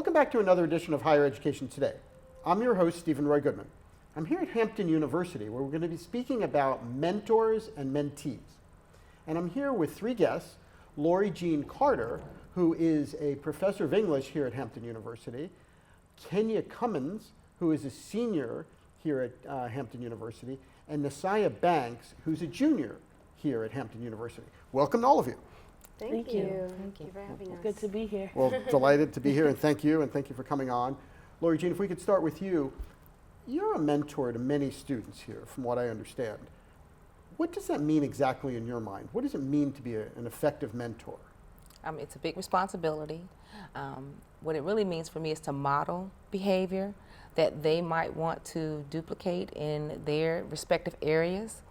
Welcome back to another edition of Higher Education Today. I'm your host, Steven Roy Goodman. I'm here at Hampton University, where we're going to be speaking about mentors and mentees. And I'm here with three guests: Laurie Jean Carter, who is a professor of English here at Hampton University; Cummins, who is a senior here at Hampton University; and Nesiah Banks, who's a junior here at Hampton University. Welcome to all of you. Thank you. Thank you for having us. Good to be here. Well, delighted to be here, and thank you for coming on. Laurie Jean, if we could start with you. You're a mentor to many students here, from what I understand. What does that mean exactly in your mind? What does it mean to be an effective mentor? It's a big responsibility. What it really means for me is to model behavior that they might want to duplicate in their respective areas.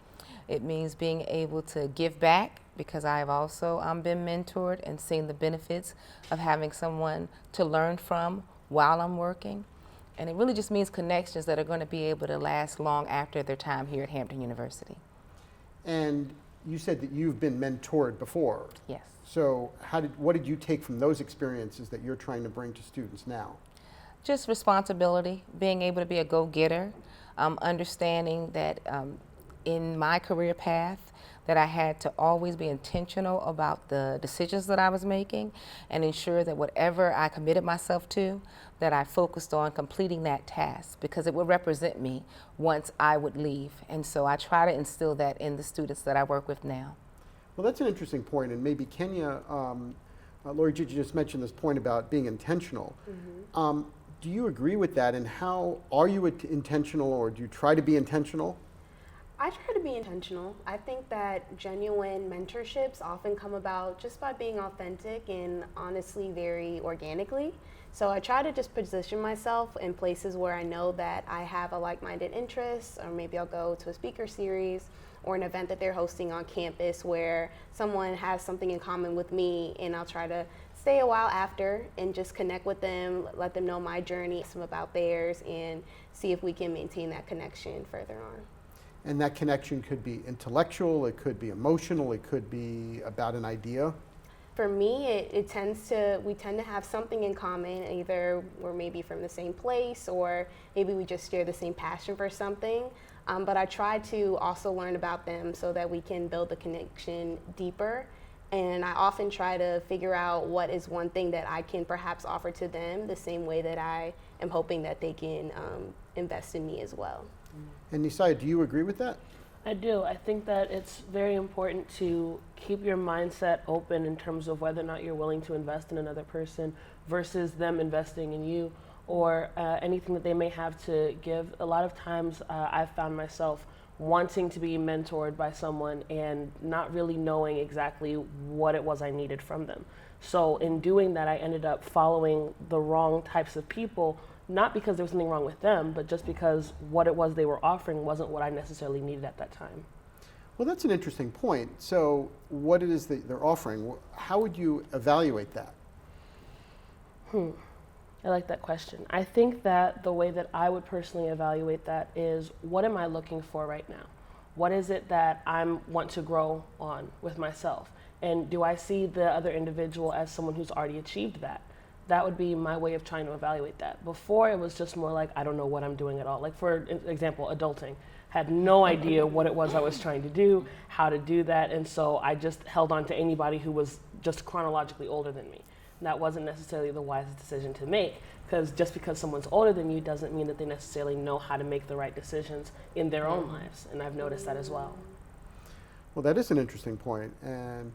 It means being able to give back, because I have also been mentored and seen the benefits of having someone to learn from while I'm working. And it really just means connections that are going to be able to last long after their time here at Hampton University. And you said that you've been mentored before. Yes. So what did you take from those experiences that you're trying to bring to students now? Just responsibility, being able to be a go-getter, understanding that in my career path that I had to always be intentional about the decisions that I was making and ensure that whatever I committed myself to, that I focused on completing that task, because it would represent me once I would leave. And so I try to instill that in the students that I work with now. Well, that's an interesting point, and maybe Kenya, Laurie, you just mentioned this point about being intentional. Mm-hmm. Do you agree with that, and how are you intentional, or do you try to be intentional? I try to be intentional. I think that genuine mentorships often come about just by being authentic and honestly very organically. So I try to just position myself in places where I know that I have a like-minded interest, or maybe I'll go to a speaker series or an event that they're hosting on campus where someone has something in common with me, and I'll try to stay a while after and just connect with them, let them know my journey, some about theirs, and see if we can maintain that connection further on. And that connection could be intellectual, it could be emotional, it could be about an idea. For me, we tend to have something in common. Either we're maybe from the same place, or maybe we just share the same passion for something. But I try to also learn about them so that we can build the connection deeper. And I often try to figure out what is one thing that I can perhaps offer to them, the same way that I am hoping that they can invest in me as well. And Nesiah, do you agree with that? I do. I think that it's very important to keep your mindset open in terms of whether or not you're willing to invest in another person versus them investing in you, or anything that they may have to give. A lot of times I've found myself wanting to be mentored by someone and not really knowing exactly what it was I needed from them. So in doing that, I ended up following the wrong types of people, not because there was something wrong with them, but just because what it was they were offering wasn't what I necessarily needed at that time. Well, that's an interesting point. So what it is that they're offering, how would you evaluate that? I like that question. I think that the way that I would personally evaluate that is, what am I looking for right now? What is it that I want to grow on with myself? And do I see the other individual as someone who's already achieved that? That would be my way of trying to evaluate that. Before, it was just more like, I don't know what I'm doing at all. Like, for example, adulting. Had no idea what it was I was trying to do, how to do that, and so I just held on to anybody who was just chronologically older than me. And that wasn't necessarily the wisest decision to make, because just because someone's older than you doesn't mean that they necessarily know how to make the right decisions in their own lives, and I've noticed that as well. Well, that is an interesting point. And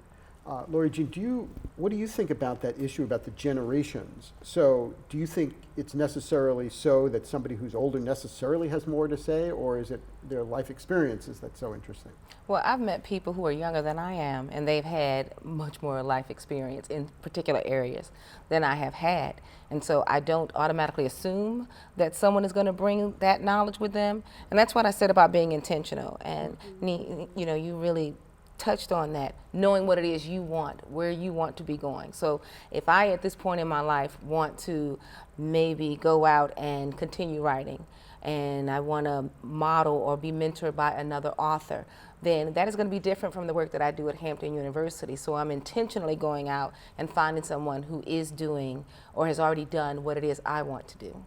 Laurie Jean, what do you think about that issue about the generations? So do you think it's necessarily so that somebody who's older necessarily has more to say, or is it their life experiences that's so interesting? Well, I've met people who are younger than I am, and they've had much more life experience in particular areas than I have had. And so I don't automatically assume that someone is going to bring that knowledge with them. And that's what I said about being intentional. And, you know, you really touched on that, knowing what it is you want, where you want to be going. So if I, at this point in my life, want to maybe go out and continue writing, and I want to model or be mentored by another author, then that is going to be different from the work that I do at Hampton University. So I'm intentionally going out and finding someone who is doing or has already done what it is I want to do.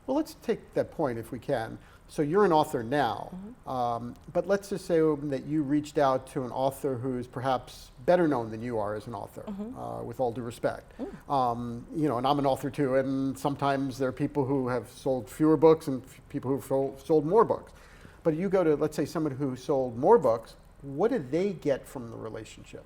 Well, let's take that point if we can. So you're an author now, but let's just say that you reached out to an author who's perhaps better known than you are as an author, with all due respect. You know, and I'm an author too, and sometimes there are people who have sold fewer books and people who've sold more books. But you go to, let's say, someone who sold more books, what do they get from the relationship?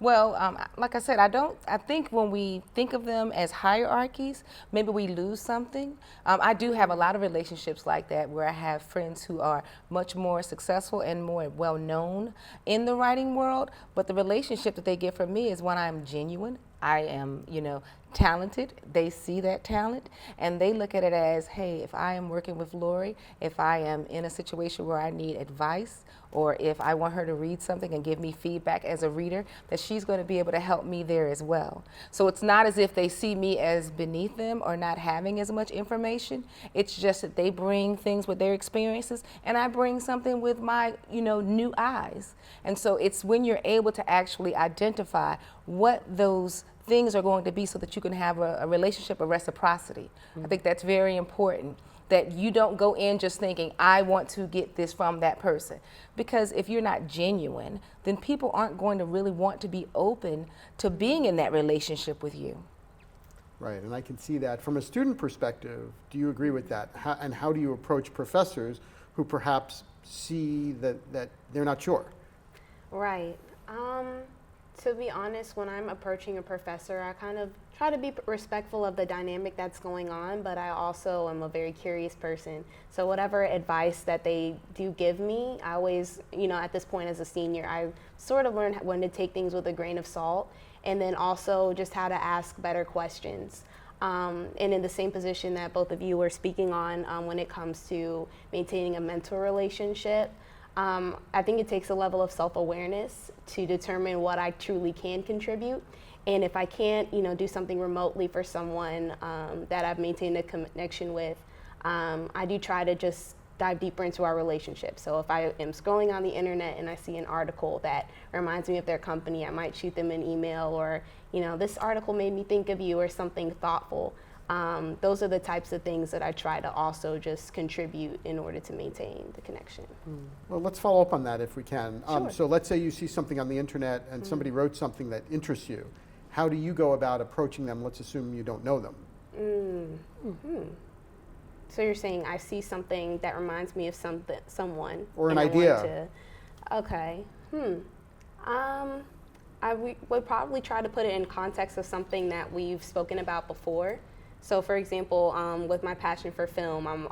Well, like I said, I think when we think of them as hierarchies, maybe we lose something. I do have a lot of relationships like that where I have friends who are much more successful and more well known in the writing world, but the relationship that they get from me is when I'm genuine. I am, you know, talented. They see that talent and they look at it as, hey, if I am working with Laurie, if I am in a situation where I need advice, or if I want her to read something and give me feedback as a reader, that she's going to be able to help me there as well. So it's not as if they see me as beneath them or not having as much information. It's just that they bring things with their experiences and I bring something with my, you know, new eyes. And so it's when you're able to actually identify what those things are going to be so that you can have a relationship of reciprocity. I think that's very important, that you don't go in just thinking, I want to get this from that person. Because if you're not genuine, then people aren't going to really want to be open to being in that relationship with you. Right, and I can see that. From a student perspective, do you agree with that? And how do you approach professors who perhaps see that they're not sure? Right. To be honest, when I'm approaching a professor, I kind of try to be respectful of the dynamic that's going on, but I also am a very curious person. So whatever advice that they do give me, I always, you know, at this point as a senior, I sort of learned when to take things with a grain of salt, and then also just how to ask better questions. And in the same position that both of you were speaking on when it comes to maintaining a mentor relationship, I think it takes a level of self-awareness to determine what I truly can contribute. And if I can't, you know, do something remotely for someone that I've maintained a connection with, I do try to just dive deeper into our relationship. So if I am scrolling on the internet and I see an article that reminds me of their company, I might shoot them an email or, you know, this article made me think of you, or something thoughtful. Those are the types of things that I try to also just contribute in order to maintain the connection. Well, let's follow up on that if we can. Sure. So let's say you see something on the internet and somebody wrote something that interests you. How do you go about approaching them? Let's assume you don't know them. So you're saying I see something that reminds me of someone. Or an and I idea. want to, okay. I would probably try to put it in context of something that we've spoken about before. So for example, with my passion for film, I'm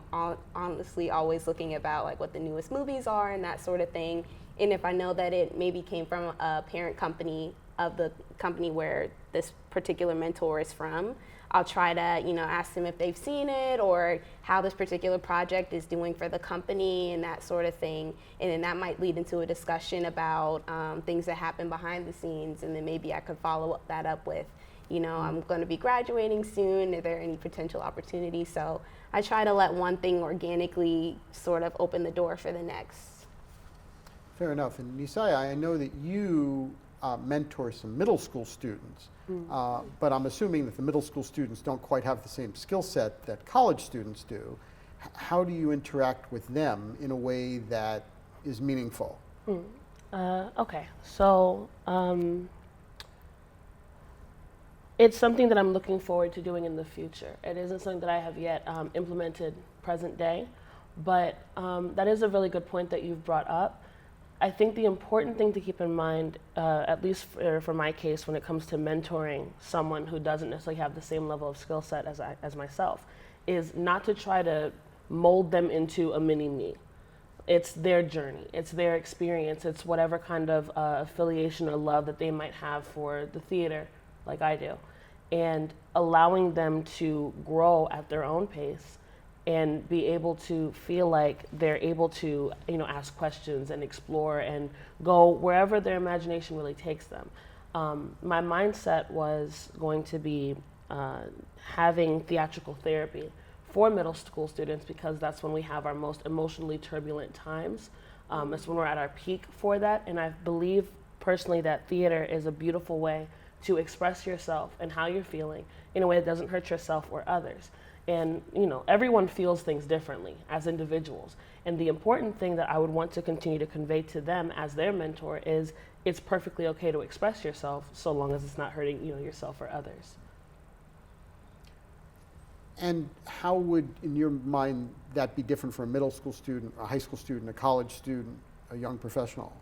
honestly always looking about like what the newest movies are and that sort of thing. And if I know that it maybe came from a parent company of the company where this particular mentor is from, I'll try to, you know, ask them if they've seen it or how this particular project is doing for the company and that sort of thing. And then that might lead into a discussion about things that happen behind the scenes. And then maybe I could follow that up with, you know, I'm going to be graduating soon. Are there any potential opportunities? So I try to let one thing organically sort of open the door for the next. Fair enough. And Nesiah, I know that you mentor some middle school students, but I'm assuming that the middle school students don't quite have the same skill set that college students do. How do you interact with them in a way that is meaningful? Okay, so it's something that I'm looking forward to doing in the future. It isn't something that I have yet implemented present day, but that is a really good point that you've brought up. I think the important thing to keep in mind, at least for my case, when it comes to mentoring someone who doesn't necessarily have the same level of skill set as myself, is not to try to mold them into a mini-me. It's their journey, it's their experience, it's whatever kind of affiliation or love that they might have for the theater, like I do, and allowing them to grow at their own pace and be able to feel like they're able to, you know, ask questions and explore and go wherever their imagination really takes them. My mindset was going to be having theatrical therapy for middle school students because that's when we have our most emotionally turbulent times. That's when we're at our peak for that. And I believe personally that theater is a beautiful way to express yourself and how you're feeling in a way that doesn't hurt yourself or others. And, you know, everyone feels things differently as individuals. And the important thing that I would want to continue to convey to them as their mentor is it's perfectly okay to express yourself so long as it's not hurting, you know, yourself or others. And how would, in your mind, that be different for a middle school student, a high school student, a college student, a young professional?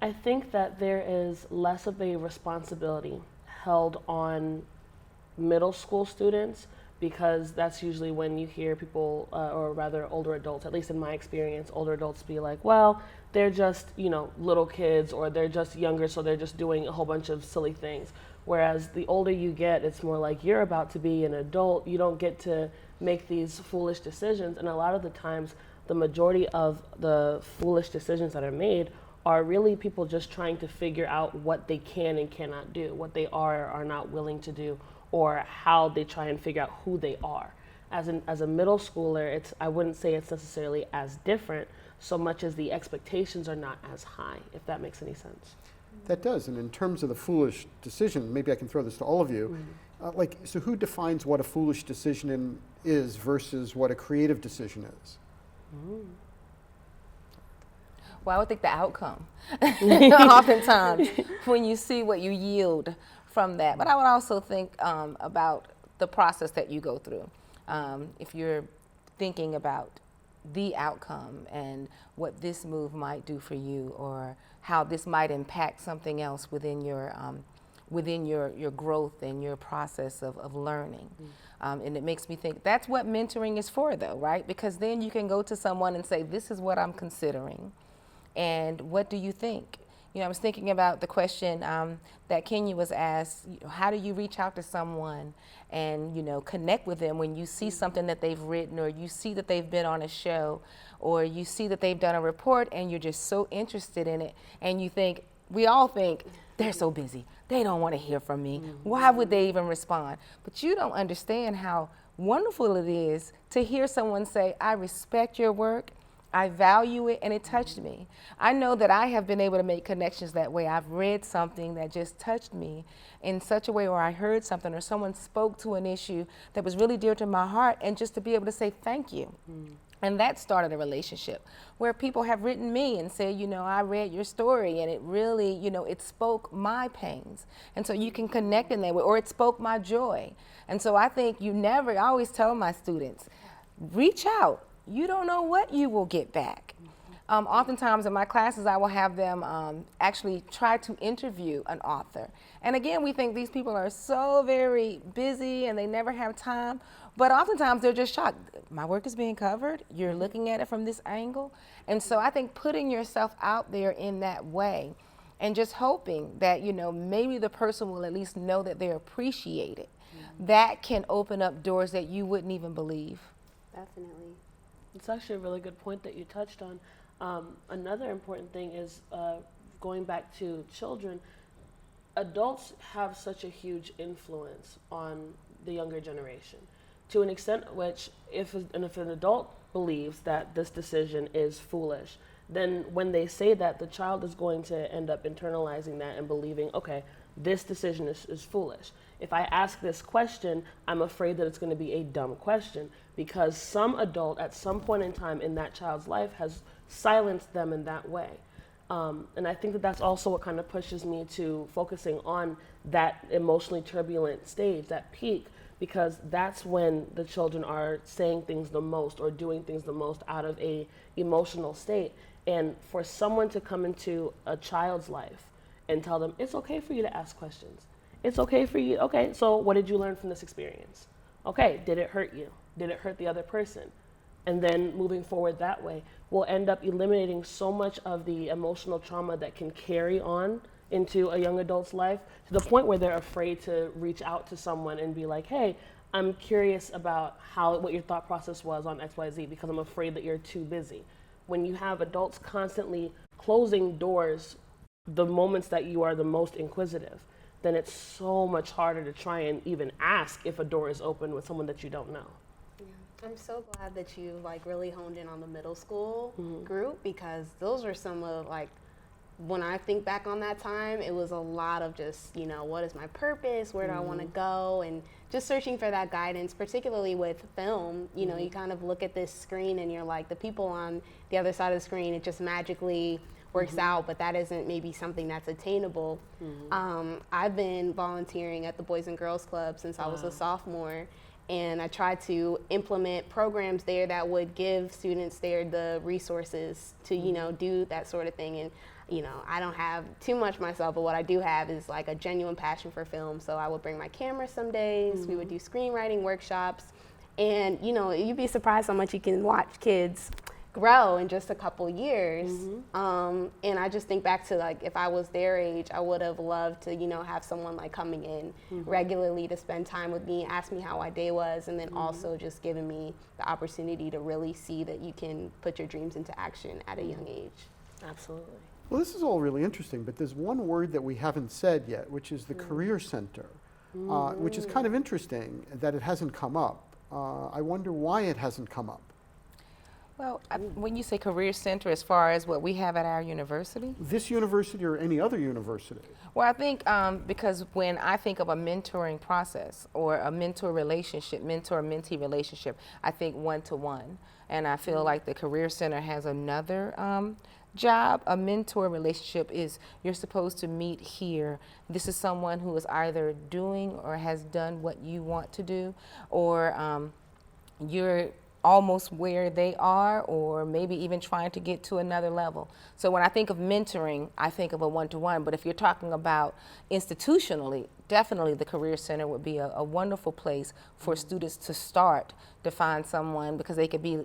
I think that there is less of a responsibility held on middle school students, because that's usually when you hear people, or rather older adults, at least in my experience, older adults be like, well, they're just, you know, little kids, or they're just younger, so they're just doing a whole bunch of silly things. Whereas the older you get, it's more like you're about to be an adult. You don't get to make these foolish decisions. And a lot of the times, the majority of the foolish decisions that are made are really people just trying to figure out what they can and cannot do, what they are or are not willing to do, or how they try and figure out who they are. As a middle schooler, I wouldn't say it's necessarily as different so much as the expectations are not as high, if that makes any sense. That does, and in terms of the foolish decision, maybe I can throw this to all of you. So who defines what a foolish decision is versus what a creative decision is? Well, I would think the outcome, oftentimes, when you see what you yield from that. But I would also think about the process that you go through. If you're thinking about the outcome and what this move might do for you, or how this might impact something else within your growth and your process of learning. And it makes me think that's what mentoring is for, though, right? Because then you can go to someone and say, this is what I'm considering, and what do you think? You know, I was thinking about the question that Kenya was asked, how do you reach out to someone and, you know, connect with them when you see something that they've written, or you see that they've been on a show, or you see that they've done a report and you're just so interested in it, and you think, we all think, they're so busy, they don't want to hear from me. Why would they even respond? But you don't understand how wonderful it is to hear someone say, I respect your work, I value it, and it touched me. I know that I have been able to make connections that way. I've read something that just touched me in such a way, or I heard something, or someone spoke to an issue that was really dear to my heart, and just to be able to say thank you. And that started a relationship where people have written me and said, you know, I read your story and it really, you know, it spoke my pains. And so you can connect in that way, or it spoke my joy. And so I think I always tell my students, reach out. You don't know what you will get back. Oftentimes in my classes, I will have them actually try to interview an author. And again, we think these people are so very busy and they never have time, but oftentimes they're just shocked. My work is being covered, you're looking at it from this angle. And so I think putting yourself out there in that way and just hoping that, you know, maybe the person will at least know that they're appreciated, that can open up doors that you wouldn't even believe. Definitely. It's actually a really good point that you touched on. Another important thing is going back to children. Adults have such a huge influence on the younger generation, to an extent which if an adult believes that this decision is foolish, then when they say that, the child is going to end up internalizing that and believing, okay, this decision is foolish. If I ask this question, I'm afraid that it's going to be a dumb question, because some adult at some point in time in that child's life has silenced them in that way. And I think that that's also what kind of pushes me to focusing on that emotionally turbulent stage, that peak, because that's when the children are saying things the most or doing things the most out of a emotional state. And for someone to come into a child's life and tell them, it's okay for you to ask questions. It's okay for you. Okay, so what did you learn from this experience? Okay, did it hurt you? Did it hurt the other person? And then moving forward that way will end up eliminating so much of the emotional trauma that can carry on into a young adult's life, to the point where they're afraid to reach out to someone and be like, hey, I'm curious about what your thought process was on XYZ, because I'm afraid that you're too busy. When you have adults constantly closing doors the moments that you are the most inquisitive, then it's so much harder to try and even ask if a door is open with someone that you don't know. I'm so glad that you like really honed in on the middle school group, because those are some of like, when I think back on that time, it was a lot of just, what is my purpose? Where do I want to go? And just searching for that guidance, particularly with film. You kind of look at this screen and you're like, the people on the other side of the screen, it just magically works out, but that isn't maybe something that's attainable. I've been volunteering at the Boys and Girls Club since I was a sophomore. And I tried to implement programs there that would give students there the resources to, do that sort of thing. And, I don't have too much myself, but what I do have is like a genuine passion for film. So I would bring my camera some days. We would do screenwriting workshops. And, you'd be surprised how much you can watch kids grow in just a couple years. And I just think back to like, if I was their age, I would have loved to, have someone like coming in regularly to spend time with me, ask me how my day was, and then also just giving me the opportunity to really see that you can put your dreams into action at a young age. Absolutely. Well, this is all really interesting, but there's one word that we haven't said yet, which is the Career Center, which is kind of interesting that it hasn't come up. I wonder why it hasn't come up. Well, when you say career center, as far as what we have at our university? This university or any other university? Well, I think because when I think of a mentoring process or a mentor-mentee relationship, I think one-to-one. And I feel like the Career Center has another job. A mentor relationship is you're supposed to meet here. This is someone who is either doing or has done what you want to do, or you're almost where they are, or maybe even trying to get to another level. So when I think of mentoring, I think of a one-to-one, but if you're talking about institutionally, definitely the Career Center would be a wonderful place for students to start to find someone, because they could be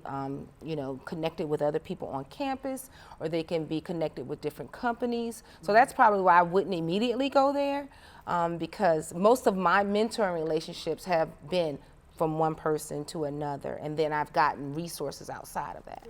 connected with other people on campus, or they can be connected with different companies. So that's probably why I wouldn't immediately go there, because most of my mentoring relationships have been from one person to another, and then I've gotten resources outside of that.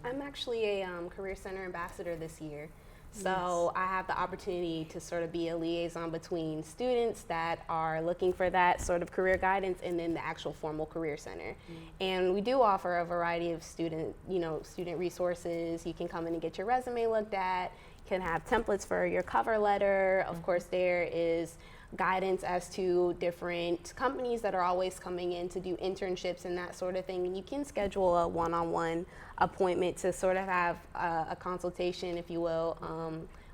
I'm actually a Career Center ambassador this year. So I have the opportunity to sort of be a liaison between students that are looking for that sort of career guidance and then the actual formal Career Center. And we do offer a variety of student resources. You can come in and get your resume looked at, you can have templates for your cover letter. Of course, there is guidance as to different companies that are always coming in to do internships and that sort of thing. And you can schedule a one-on-one appointment to sort of have a consultation, if you will,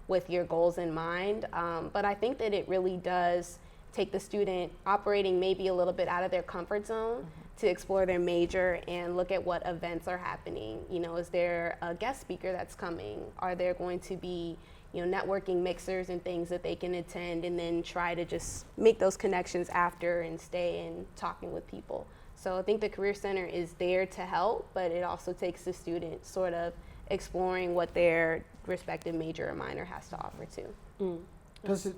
with your goals in mind. But I think that it really does take the student operating maybe a little bit out of their comfort zone to explore their major and look at what events are happening. Is there a guest speaker that's coming? Are there going to be networking mixers and things that they can attend, and then try to just make those connections after and stay in talking with people. So I think the Career Center is there to help, but it also takes the student sort of exploring what their respective major or minor has to offer too. Does it?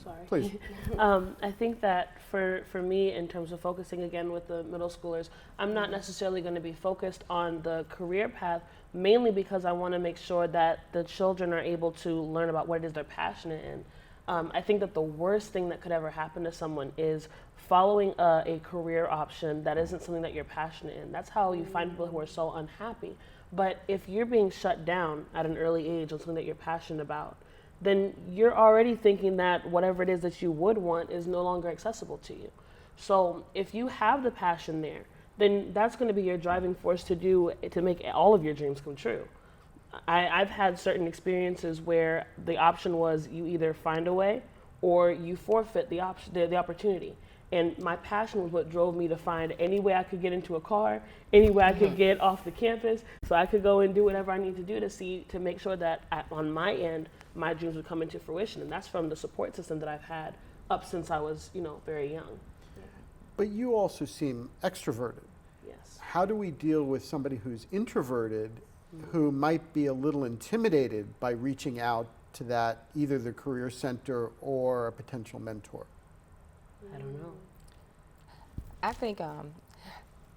Sorry. Please. I think that for me, in terms of focusing again with the middle schoolers, I'm not necessarily going to be focused on the career path, mainly because I want to make sure that the children are able to learn about what it is they're passionate in. I think that the worst thing that could ever happen to someone is following a career option that isn't something that you're passionate in. That's how you find people who are so unhappy. But if you're being shut down at an early age on something that you're passionate about, then you're already thinking that whatever it is that you would want is no longer accessible to you. So if you have the passion there, then that's going to be your driving force to make all of your dreams come true. I've had certain experiences where the option was you either find a way or you forfeit the opportunity. And my passion was what drove me to find any way I could get into a car, any way I could get off the campus, so I could go and do whatever I need to do to make sure that on my end, my dreams would come into fruition. And that's from the support system that I've had up since I was, very young. But you also seem extroverted. Yes. How do we deal with somebody who's introverted, who might be a little intimidated by reaching out to that, either the Career Center or a potential mentor? I don't know. I think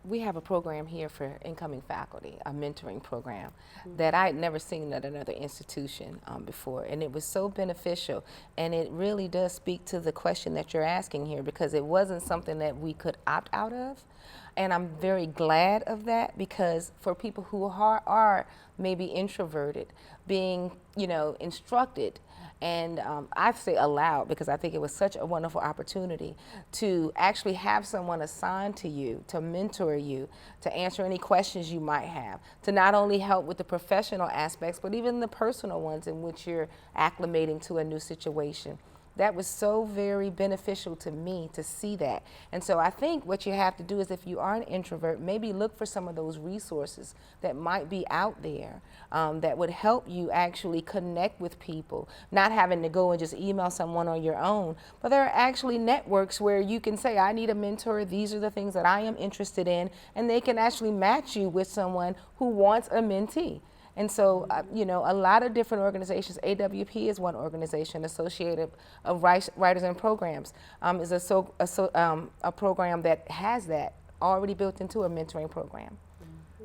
we have a program here for incoming faculty, a mentoring program that I had never seen at another institution before, and it was so beneficial. And it really does speak to the question that you're asking here, because it wasn't something that we could opt out of. And I'm very glad of that, because for people who are maybe introverted, being, instructed, and I say allowed, because I think it was such a wonderful opportunity to actually have someone assigned to you, to mentor you, to answer any questions you might have, to not only help with the professional aspects, but even the personal ones in which you're acclimating to a new situation. That was so very beneficial to me to see that. And so I think what you have to do is, if you are an introvert, maybe look for some of those resources that might be out there that would help you actually connect with people, not having to go and just email someone on your own, but there are actually networks where you can say, I need a mentor, these are the things that I am interested in, and they can actually match you with someone who wants a mentee. And so, a lot of different organizations, AWP is one organization, Associated of Writers and Programs, is a program that has that already built into a mentoring program.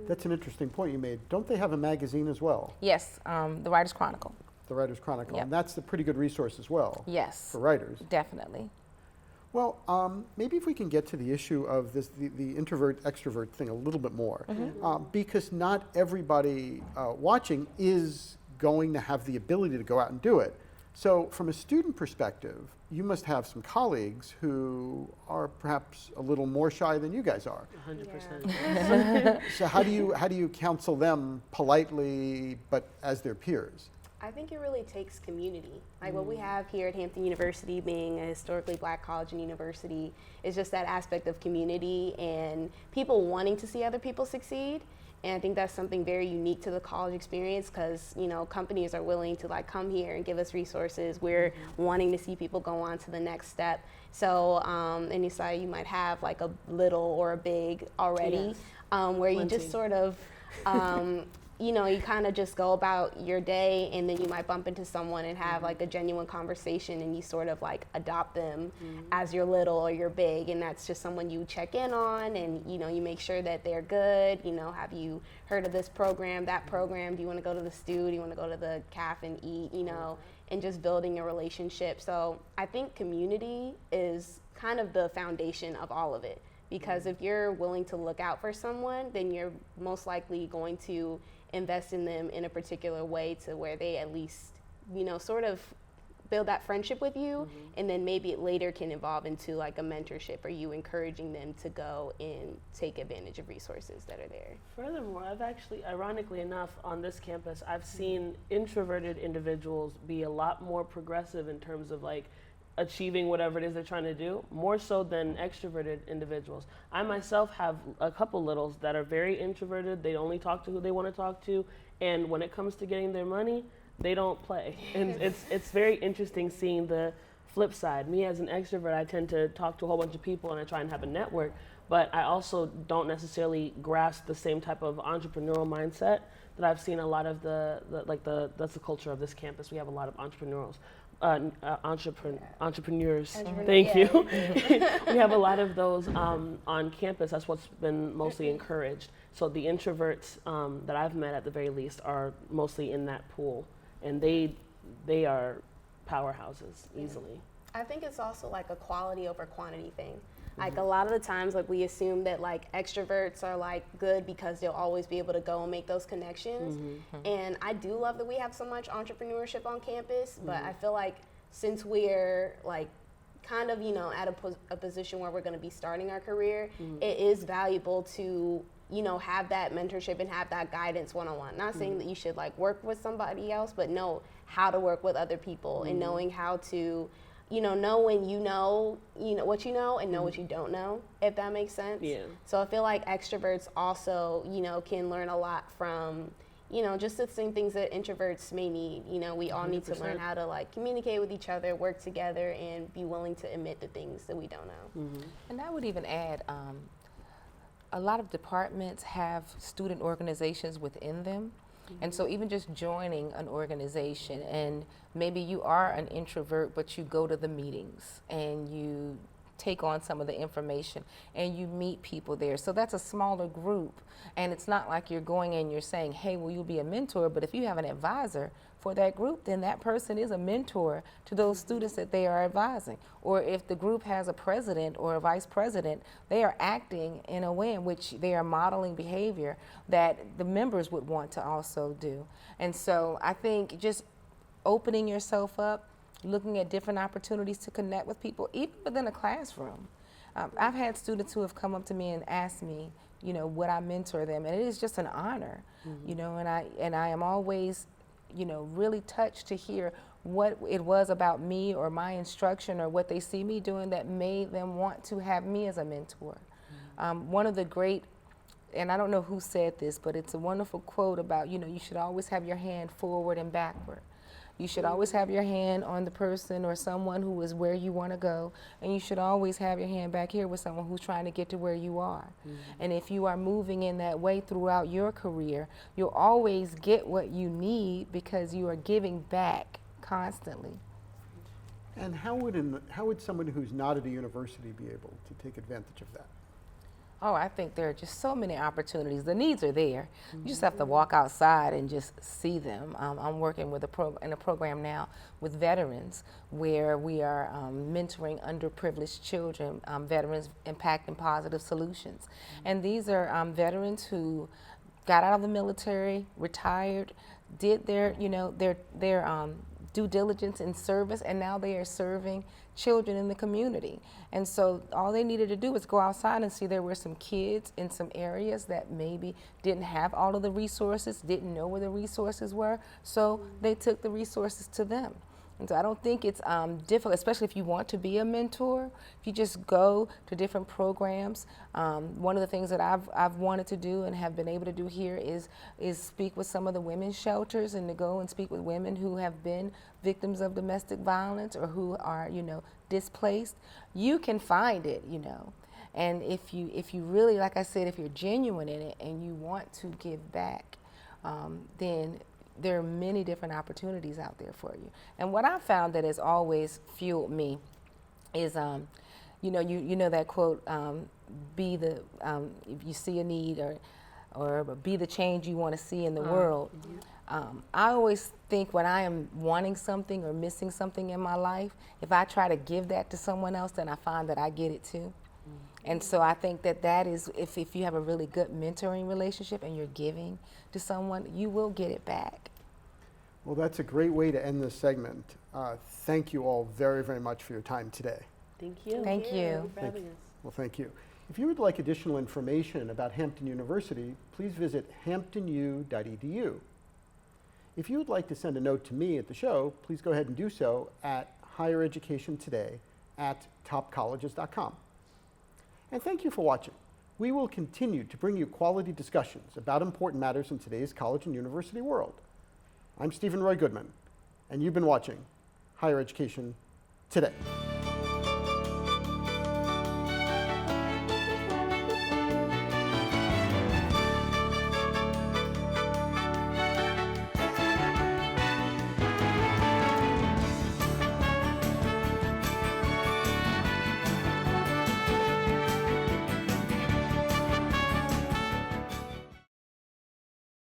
That's an interesting point you made. Don't they have a magazine as well? Yes, the Writers Chronicle. The Writers Chronicle, Yep. and that's a pretty good resource as well. Yes. For writers. Definitely. Well, maybe if we can get to the issue of this, the introvert-extrovert thing a little bit more, because not everybody watching is going to have the ability to go out and do it. So from a student perspective, you must have some colleagues who are perhaps a little more shy than you guys are. 100%. So how do you counsel them politely, but as their peers? I think it really takes community. Like what we have here at Hampton University, being a historically Black college and university, is just that aspect of community and people wanting to see other people succeed. And I think that's something very unique to the college experience, because companies are willing to come here and give us resources. We're wanting to see people go on to the next step. So in Nesiah, you might have a little or a big already, where you just sort of you kind of just go about your day, and then you might bump into someone and have a genuine conversation, and you sort of adopt them as your little or your big, and that's just someone you check in on, and you make sure that they're good. Have you heard of this program, that program? Do you want to go to the stew? Do you want to go to the cafe and eat? And just building a relationship. So I think community is kind of the foundation of all of it, because if you're willing to look out for someone, then you're most likely going to invest in them in a particular way to where they at least, sort of build that friendship with you, and then maybe it later can evolve into a mentorship, or you encouraging them to go and take advantage of resources that are there. Furthermore, I've actually, ironically enough, on this campus, I've seen introverted individuals be a lot more progressive in terms of achieving whatever it is they're trying to do, more so than extroverted individuals. I myself have a couple littles that are very introverted. They only talk to who they want to talk to, and when it comes to getting their money, they don't play. And it's very interesting seeing the flip side. Me as an extrovert, I tend to talk to a whole bunch of people and I try and have a network, but I also don't necessarily grasp the same type of entrepreneurial mindset that I've seen a lot of that's the culture of this campus. We have a lot of entrepreneurs. Thank you. We have a lot of those on campus. That's what's been mostly encouraged. So the introverts that I've met, at the very least, are mostly in that pool, and they are powerhouses easily. I think it's also a quality over quantity thing. A lot of the times, we assume that extroverts are good because they'll always be able to go and make those connections. And I do love that we have so much entrepreneurship on campus, but I feel since we're kind of at a position where we're going to be starting our career, it is valuable to have that mentorship and have that guidance one-on-one. Not saying that you should work with somebody else, but know how to work with other people, and knowing how to know when you know what you know, and know what you don't know, if that makes sense. Yeah. So I feel extroverts also, can learn a lot from, just the same things that introverts may need. We all need to learn how to communicate with each other, work together, and be willing to admit the things that we don't know. And I would even add, a lot of departments have student organizations within them. And so even just joining an organization, and maybe you are an introvert, but you go to the meetings and you take on some of the information and you meet people there. So that's a smaller group, and it's not like you're going and you're saying, hey, will you be a mentor? But if you have an advisor for that group, then that person is a mentor to those students that they are advising. Or if the group has a president or a vice president, they are acting in a way in which they are modeling behavior that the members would want to also do. And so I think just opening yourself up, looking at different opportunities to connect with people, even within a classroom. I've had students who have come up to me and asked me, you know, would I mentor them? And it is just an honor, you know, and I am always, you know, really touched to hear what it was about me or my instruction or what they see me doing that made them want to have me as a mentor. One of the great, and I don't know who said this, but it's a wonderful quote about, you know, you should always have your hand forward and backward. You should always have your hand on the person or someone who is where you want to go, and you should always have your hand back here with someone who's trying to get to where you are. And if you are moving in that way throughout your career, you'll always get what you need because you are giving back constantly. And how would someone who's not at a university be able to take advantage of that? Oh, I think there are just so many opportunities. The needs are there. You just have to walk outside and just see them. I'm working with in a program now with veterans where we are mentoring underprivileged children, veterans impacting positive solutions. And these are veterans who got out of the military, retired, did their, you know, their due diligence in service, and now they are serving children in the community. And so all they needed to do was go outside and see there were some kids in some areas that maybe didn't have all of the resources, didn't know where the resources were, so they took the resources to them. And so I don't think it's difficult, especially if you want to be a mentor. If you just go to different programs, one of the things that I've wanted to do and have been able to do here is speak with some of the women's shelters and to go and speak with women who have been victims of domestic violence or who are, you know, displaced. You can find it, you know. And if you really, like I said, if you're genuine in it and you want to give back, then there are many different opportunities out there for you. And what I found that has always fueled me is, you know that quote, be the, if you see a need or be the change you want to see in the world. I always think when I am wanting something or missing something in my life, if I try to give that to someone else, then I find that I get it too. And so I think that is, if you have a really good mentoring relationship and you're giving to someone, you will get it back. Well, that's a great way to end this segment. Thank you all very, very much for your time today. Thank you. Thank you. For having us. Well, thank you. If you would like additional information about Hampton University, please visit hamptonu.edu. If you would like to send a note to me at the show, please go ahead and do so at highereducationtoday@topcolleges.com. And thank you for watching. We will continue to bring you quality discussions about important matters in today's college and university world. I'm Steven Roy Goodman, and you've been watching Higher Education Today.